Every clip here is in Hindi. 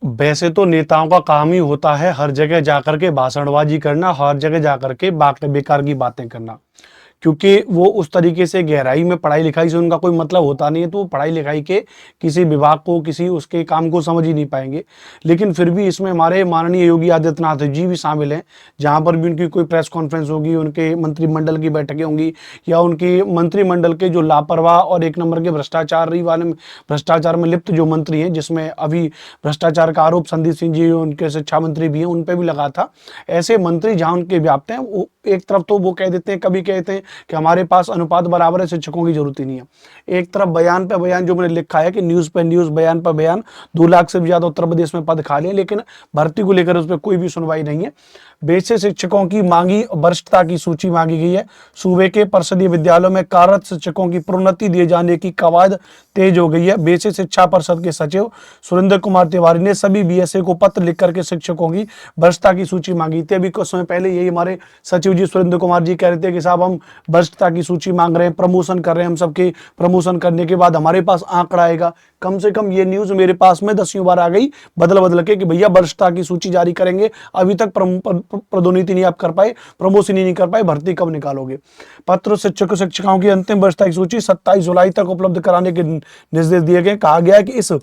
वैसे तो नेताओं का काम ही होता है हर जगह जाकर के भाषणबाजी करना, हर जगह जाकर के बेकार की बातें करना, क्योंकि वो उस तरीके से गहराई में पढ़ाई लिखाई से उनका कोई मतलब होता नहीं है, तो वो पढ़ाई लिखाई के किसी विभाग को, किसी उसके काम को समझ ही नहीं पाएंगे। लेकिन फिर भी इसमें हमारे माननीय योगी आदित्यनाथ जी भी शामिल हैं। जहां पर भी उनकी कोई प्रेस कॉन्फ्रेंस होगी, उनके मंत्रिमंडल की बैठकें होंगी, या उनकी मंत्रिमंडल के जो लापरवाह और एक नंबर के भ्रष्टाचार में लिप्त जो मंत्री हैं, जिसमें अभी भ्रष्टाचार का आरोप संदीप सिंह जी उनके शिक्षा मंत्री भी हैं, उन पर भी लगा था। ऐसे मंत्री जहां उनके व्याप्त हैं, वो एक तरफ तो वो कह देते हैं, कभी कहते हैं कि हमारे पास अनुपात बराबर है, शिक्षकों की जरूरत ही नहीं है। एक तरफ बयान पे बयान जो मैंने लिखा है कि न्यूज पे न्यूज, बयान पर बयान, 2 लाख से भी ज्यादा उत्तर प्रदेश में पद खाली है, लेकिन भर्ती को लेकर उस पर कोई भी सुनवाई नहीं है। बेसिक शिक्षकों की मांगी वरिष्ठता की सूची मांगी गई है। सूबे के परिषदीय विद्यालयों में कार्यरत शिक्षकों की प्रोन्नति दिए जाने की कवायद तेज हो गई है। बेसिक शिक्षा परिषद के सचिव सुरेंद्र कुमार तिवारी ने सभी बीएसए को पत्र लिख करके शिक्षकों की वरिष्ठता की सूची मांगी थी। अभी कुछ समय पहले यही हमारे सचिव जी सुरेंद्र कुमार जी कह रहे थे कि साहब हम वरिष्ठता की सूची मांग रहे हैं, प्रमोशन कर रहे हैं, हम सबके प्रमोशन करने के बाद हमारे पास आंकड़ा आएगा। कम से कम ये न्यूज मेरे पास में 10वीं बार आ गई बदल बदल के कि भैया वरिष्ठता की सूची जारी करेंगे, अभी तक पदोन्नति नहीं आप कर पाए, प्रमोशन ही नहीं कर पाए, भर्ती कब निकालोगे। पत्र शिक्षकों की अंतिम वरिष्ठता की सूची 27 जुलाई तक उपलब्ध कराने के निर्देश दिए गए। कहा गया है कि इस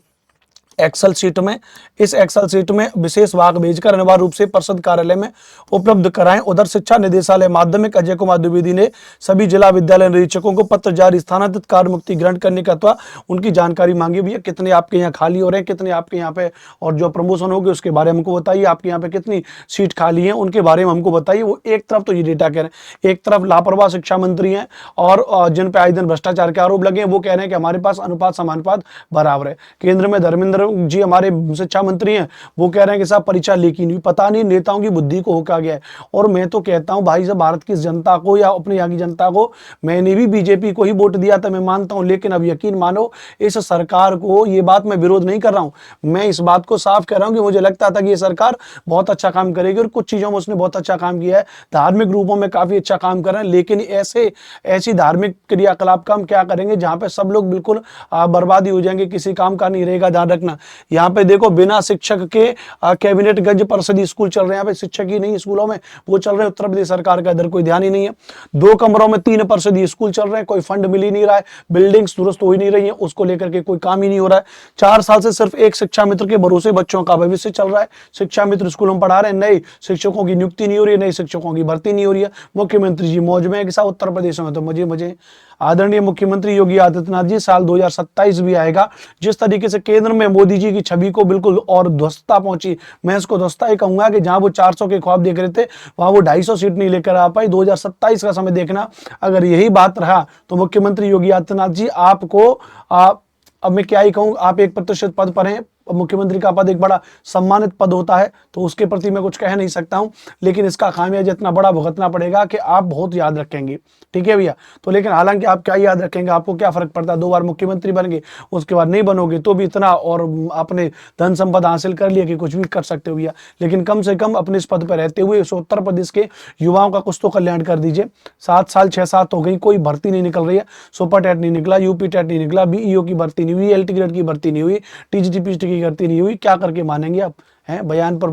एक्सेल सीट में विशेष भाग भेजकर अनिवार्य रूप से परिषद कार्यालय में उपलब्ध कराएं। उधर शिक्षा निदेशालय माध्यमिक अजय कुमार द्विवेदी ने सभी जिला विद्यालय निरीक्षकों को पत्र जारी स्थानांतरित कार्य मुक्ति ग्रहण करने का अथवा उनकी जानकारी मांगी। भैया कितने आपके यहाँ खाली हो रहे हैं, कितने आपके यहाँ पे, और जो प्रमोशन होगी उसके बारे में हमको बताइए। आपके यहाँ पे कितनी सीट खाली है उनके बारे में हमको बताइए। वो एक तरफ तो ये डेटा कह रहे हैं, एक तरफ लापरवाह शिक्षा मंत्री हैं और जिन पे आए दिन भ्रष्टाचार के आरोप लगे हैं, वो कह रहे हैं कि हमारे पास अनुपात समानुपात बराबर है। केंद्र में धर्मेंद्र जी हमारे शिक्षा मंत्री हैं, वो कह रहे हैं कि साहब परीक्षा लीक ही नहीं। पता नहीं नेताओं की बुद्धि को होका गया है। और मैं तो कहता हूं भाई साहब, भारत की जनता को या अपने यहाँ की जनता को, मैंने भी बीजेपी को ही वोट दिया था, मैं मानता हूं, लेकिन अब यकीन मानो इस सरकार को, ये बात मैं विरोध नहीं कर रहा हूं, मैं इस बात को साफ कह रहा हूं कि मुझे लगता था कि ये सरकार बहुत अच्छा काम करेगी और कुछ चीजों में उसने बहुत अच्छा काम किया है, धार्मिक रूपों में काफी अच्छा काम कर रहे हैं। लेकिन ऐसी धार्मिक क्रियाकलाप का हम क्या करेंगे जहां पे सब लोग बिल्कुल बर्बादी हो जाएंगे, किसी काम का नहीं रहेगा। ध्यान रखना, यहाँ पे देखो बिना शिक्षक के कैबिनेट गंज परिषद स्कूल चल रहे हैं, यहाँ पे शिक्षक ही नहीं स्कूलों में, वो चल रहे हैं। उत्तर प्रदेश सरकार का इधर कोई ध्यान ही नहीं है। 2 कमरों में 3 परिषद स्कूल चल रहे हैं, कोई फंड मिल ही नहीं रहा है, बिल्डिंग्स दुरुस्त हो ही नहीं रही है, उसको लेकर के कोई काम ही नहीं हो रहा है। 4 साल से सिर्फ एक शिक्षा मित्र के भरोसे बच्चों का भविष्य चल रहा है। शिक्षा मित्र स्कूलों में पढ़ा रहे हैं, नए शिक्षकों की नियुक्ति नहीं हो रही है, नए शिक्षकों की भर्ती नहीं हो रही है। मुख्यमंत्री जी मौज में है कि साहब उत्तर प्रदेश में तो मजे। आदरणीय मुख्यमंत्री योगी आदित्यनाथ जी, साल 2027 भी आएगा, जिस तरीके से केंद्र में मोदी जी की छवि को बिल्कुल और ध्वस्तता पहुंची, मैं इसको ध्वस्तता ही कहूंगा कि जहां वो 400 के ख्वाब देख रहे थे, वहां वो 250 सीट नहीं लेकर आ पाई। 2027 का समय देखना। अगर यही बात रहा तो मुख्यमंत्री योगी आदित्यनाथ जी आपको अब मैं क्या ही कहूं, आप 1% पद पर हैं। मुख्यमंत्री का पद एक बड़ा सम्मानित पद होता है, तो उसके प्रति मैं कुछ कह नहीं सकता हूं, लेकिन इसका खामियाजा इतना बड़ा भुगतना पड़ेगा कि आप बहुत याद रखेंगे। ठीक है भैया। तो लेकिन हालांकि आप क्या याद रखेंगे, आपको क्या फर्क पड़ता है, 2 बार मुख्यमंत्री बन गए, उसके बाद नहीं बनोगे तो भी इतना, और आपने धन संपदा हासिल कर लिया कि कुछ भी कर सकते हो भैया। लेकिन कम से कम अपने इस पद पर रहते हुए इस उत्तर प्रदेश के युवाओं का कुछ तो कल्याण कर दीजिए। 7 साल 6-7 हो गई, कोई भर्ती नहीं निकल रही है। सुपर टेट नहीं निकला, यूपी टेट नहीं निकला, बीईओ की भर्ती नहीं हुई, एलटी ग्रेड की भर्ती नहीं हुई, टीजीटी पीजीटी की भर्ती नहीं हुई। क्या करके मानेंगे आप? हैं बयान पर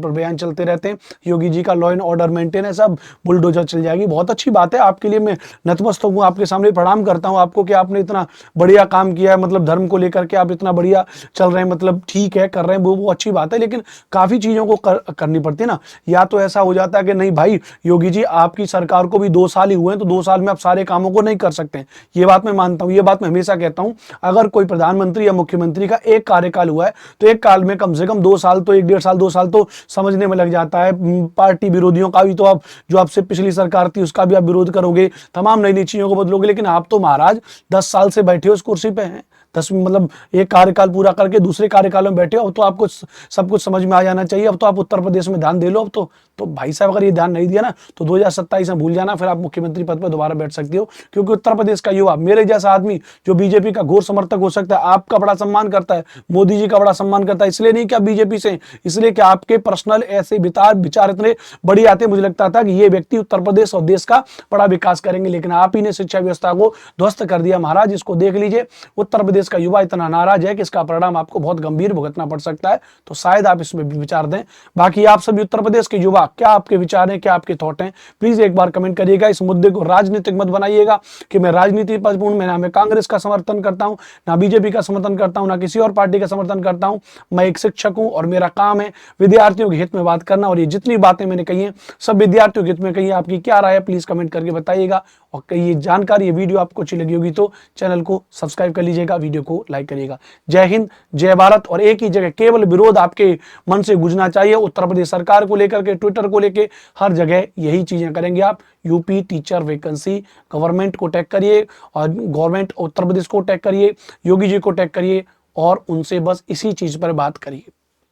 बयान चलते रहते हैं। योगी जी का लॉ एंड ऑर्डर मेंटेन है, सब बुलडोजर चल जाएगी। बहुत अच्छी बात है, आपके लिए मैं नतमस्तक हूँ, आपके सामने प्रणाम करता हूँ आपको कि आपने इतना बढ़िया काम किया है, मतलब धर्म को लेकर के आप इतना बढ़िया चल रहे हैं, मतलब ठीक है कर रहे हैं, वो अच्छी बात है। लेकिन काफी चीजों को करनी पड़ती है ना। या तो ऐसा हो जाता है कि नहीं भाई योगी जी आपकी सरकार को भी 2 साल ही हुए हैं, तो 2 साल में आप सारे कामों को नहीं कर सकते हैं। ये बात मैं मानता हूँ, ये बात मैं हमेशा कहता हूँ। अगर कोई प्रधानमंत्री या मुख्यमंत्री का एक कार्यकाल हुआ है तो एक काल में कम से कम 2 साल तो 1-1.5 साल 2 साल तो समझने में लग जाता है। पार्टी विरोधियों का भी तो आप, जो आपसे पिछली सरकार थी उसका भी आप विरोध करोगे, तमाम नई नई चीजों को बदलोगे। लेकिन आप तो महाराज 10 साल से बैठे हो उस कुर्सी पे हैं, 10 मतलब एक कार्यकाल पूरा करके दूसरे कार्यकाल में बैठे हो। अब तो आपको सब कुछ समझ में आ जाना चाहिए। अब तो आप उत्तर प्रदेश में ध्यान दे लो। अब तो भाई साहब अगर ये ध्यान नहीं दिया ना तो 2027 में भूल जाना, फिर आप मुख्यमंत्री पद पर दोबारा बैठ सकते हो। क्योंकि उत्तर प्रदेश का युवा, मेरे जैसा आदमी जो बीजेपी का घोर समर्थक हो सकता है, आपका बड़ा सम्मान करता है, मोदी जी का बड़ा सम्मान करता है, इसलिए नहीं कि आप बीजेपी से, इसलिए कि आपके पर्सनल ऐसे विचार इतने बढ़िया आते, मुझे लगता था कि ये व्यक्ति उत्तर प्रदेश और देश का बड़ा विकास करेंगे। लेकिन आप ही ने शिक्षा व्यवस्था को ध्वस्त कर दिया महाराज। इसको देख लीजिए, उत्तर प्रदेश प्रदेश का युवा इतना नाराज है कि इसका परिणाम आपको बहुत गंभीर भुगतना पड़ सकता है, तो शायद आप इसमें विचार दें। बाकी आप सभी उत्तर प्रदेश के युवा, क्या आपके विचार हैं, क्या आपके थॉट हैं, प्लीज एक बार कमेंट करिएगा। इस मुद्दे को राजनीतिक मत बनाइएगा कि मैं राजनीति पक्षपूर्ण, मैं ना मैं कांग्रेस का समर्थन करता हूं, ना बीजेपी का समर्थन करता हूं, ना किसी और पार्टी का समर्थन करता हूं। मैं एक शिक्षक हूं और मेरा काम है विद्यार्थियों के हित में बात करना, और ये जितनी बातें मैंने कही हैं सब विद्यार्थियों के हित में कही है। आपकी क्या राय है प्लीज कमेंट करके बताइएगा। और ये जानकारी, ये वीडियो आपको अच्छी लगी होगी तो चैनल को सब्सक्राइब कर लीजिएगा, वीडियो को लाइक करिएगा। जय हिंद, जय भारत। और एक ही जगह केवल विरोध आपके मन से गुजरना चाहिए, उत्तर प्रदेश सरकार को लेकर के, ट्विटर को लेकर, हर जगह यही चीजें करेंगे आप। यूपी टीचर वैकेंसी, गवर्नमेंट को टैग करिए और गवर्नमेंट उत्तर प्रदेश को टैग करिए, योगी जी को टैग करिए और उनसे बस इसी चीज पर बात करिए।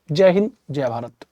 जय हिंद, जय भारत।